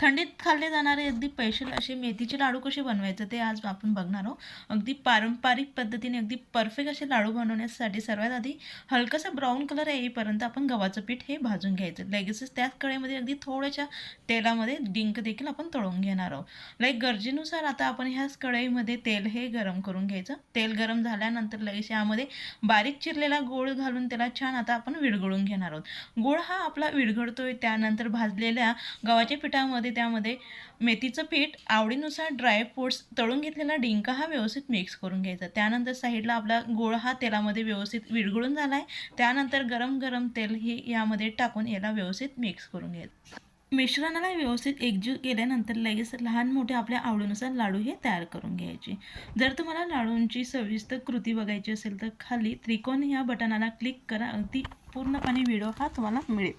थंडीत खाल्ले जाणारे अगदी स्पेशल असे मेथीचे लाडू कसे बनवायचे ते आज आपण बघणार आहोत. अगदी पारंपरिक पद्धतीने अगदी परफेक्ट असे लाडू बनवण्यासाठी सर्वात आधी हलकासा ब्राऊन कलर येईपर्यंत आपण गव्हाचं पीठ हे भाजून घ्यायचं. लगेचच त्याच कढईमध्ये अगदी थोड्याशा तेलामध्ये डिंक देखील आपण तळून घेणार आहोत. लाईक गरजेनुसार आता आपण ह्याच कढईमध्ये तेल हे गरम करून घ्यायचं. तेल गरम झाल्यानंतर लगेच यामध्ये बारीक चिरलेला गूळ घालून त्याला छान आता आपण विरघळून घेणार आहोत. गूळ हा आपला विरघळतोय त्यानंतर भाजलेल्या गव्हाच्या पिठामध्ये त्यामध्ये मेथीचं पीठ, आवडीनुसार ड्रायफ्रूट्स, तळून घेतलेला डिंक हा व्यवस्थित मिक्स करून घ्यायचा. त्यानंतर साईडला आपला गूळ हा तेलामध्ये व्यवस्थित विरघळून झाला आहे. त्यानंतर गरम गरम तेल हे यामध्ये टाकून याला व्यवस्थित मिक्स करून घ्यायचं. मिश्रणाला व्यवस्थित एकजीव केल्यानंतर लगेच लहान मोठे आपल्या आवडीनुसार लाडू हे तयार करून घ्यायचे. जर तुम्हाला लाडूंची सविस्तर कृती बघायची असेल तर खाली त्रिकोण या बटनाला क्लिक करा. अगदी पूर्णपणे व्हिडिओ हा तुम्हाला मिळेल.